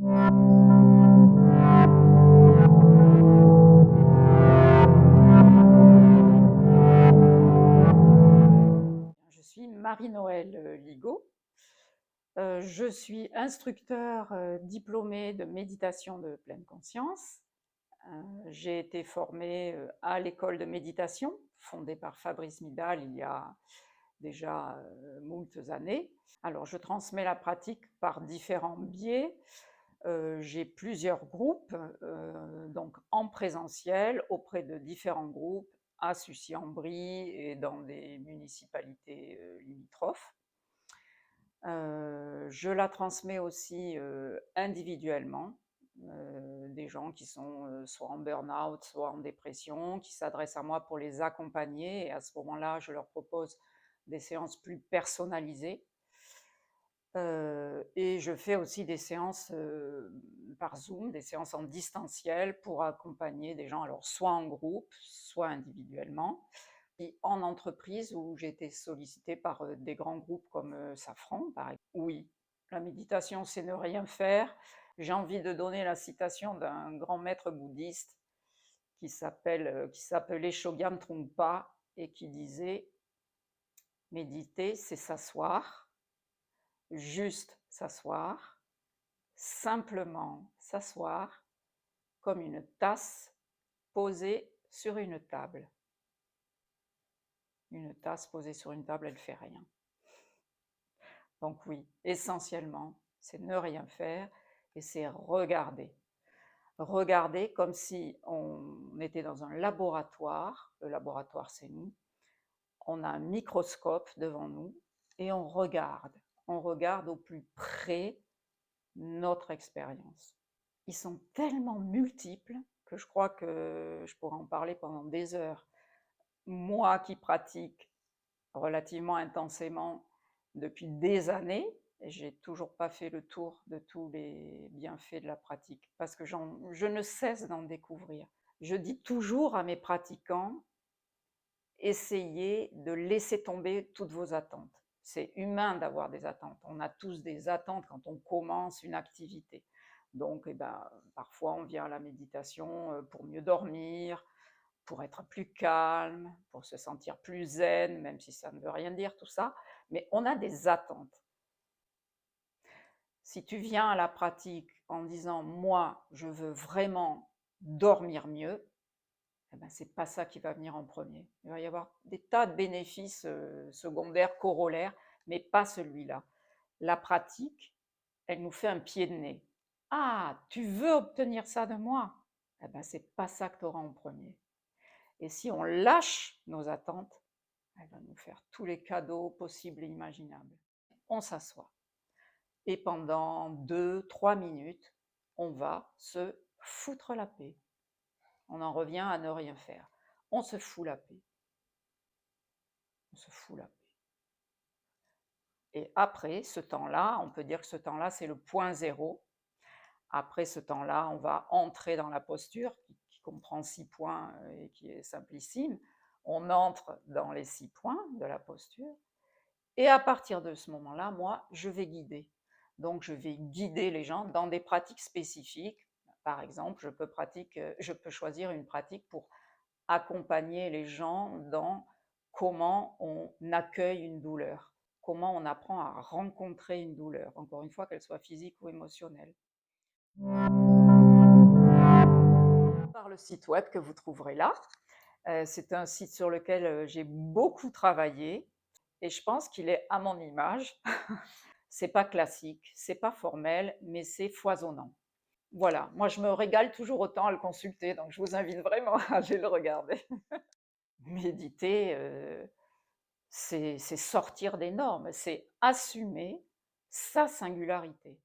Je suis Marie-Noëlle Ligaud. Je suis instructeur diplômée de méditation de pleine conscience. J'ai été formée à l'école de méditation, fondée par Fabrice Midal il y a déjà moultes années. Alors, je transmets la pratique par différents biais. J'ai plusieurs groupes, donc en présentiel, auprès de différents groupes, à Sucy-en-Brie et dans des municipalités limitrophes. Je la transmets aussi individuellement, des gens qui sont soit en burn-out, soit en dépression, qui s'adressent à moi pour les accompagner. Et à ce moment-là, je leur propose des séances plus personnalisées. Et je fais aussi des séances par Zoom, des séances en distanciel pour accompagner des gens, alors soit en groupe, soit individuellement. Et en entreprise où j'ai été sollicitée par des grands groupes comme Safran, par exemple. Oui, la méditation, c'est ne rien faire. J'ai envie de donner la citation d'un grand maître bouddhiste qui s'appelait Chogyam Trungpa et qui disait « Méditer, c'est s'asseoir, juste s'asseoir, simplement s'asseoir, comme une tasse posée sur une table. » Une tasse posée sur une table, elle ne fait rien. Donc oui, essentiellement, c'est ne rien faire et c'est regarder. Regarder comme si on était dans un laboratoire. Le laboratoire, c'est nous. On a un microscope devant nous et on regarde. On regarde au plus près notre expérience. Ils sont tellement multiples que je crois que je pourrais en parler pendant des heures. Moi qui pratique relativement intensément depuis des années, et j'ai toujours pas fait le tour de tous les bienfaits de la pratique, parce que je ne cesse d'en découvrir. Je dis toujours à mes pratiquants, essayez de laisser tomber toutes vos attentes. C'est humain d'avoir des attentes. On a tous des attentes quand on commence une activité. Donc, parfois, on vient à la méditation pour mieux dormir, pour être plus calme, pour se sentir plus zen, même si ça ne veut rien dire tout ça, mais on a des attentes. Si tu viens à la pratique en disant « moi, je veux vraiment dormir mieux », eh ben, c'est pas ça qui va venir en premier. Il va y avoir des tas de bénéfices secondaires, corollaires, mais pas celui-là. La pratique, elle nous fait un pied de nez. Ah, tu veux obtenir ça de moi? Eh ben, c'est pas ça que tu auras en premier. Et si on lâche nos attentes, elle va nous faire tous les cadeaux possibles et imaginables. On s'assoit. Et pendant 2-3 minutes, on va se foutre la paix. On en revient à ne rien faire. On se fout la paix. On se fout la paix. Et après ce temps-là, on peut dire que ce temps-là, c'est le point zéro. Après ce temps-là, on va entrer dans la posture qui comprend 6 points et qui est simplissime. On entre dans les 6 points de la posture. Et à partir de ce moment-là, moi, je vais guider. Donc, je vais guider les gens dans des pratiques spécifiques. Par exemple, je peux choisir une pratique pour accompagner les gens dans comment on accueille une douleur, comment on apprend à rencontrer une douleur, encore une fois, qu'elle soit physique ou émotionnelle. Par le site web que vous trouverez là. C'est un site sur lequel j'ai beaucoup travaillé et je pense qu'il est à mon image. C'est pas classique, c'est pas formel, mais c'est foisonnant. Voilà, moi je me régale toujours autant à le consulter, donc je vous invite vraiment à aller le regarder. Méditer, c'est sortir des normes, c'est assumer sa singularité.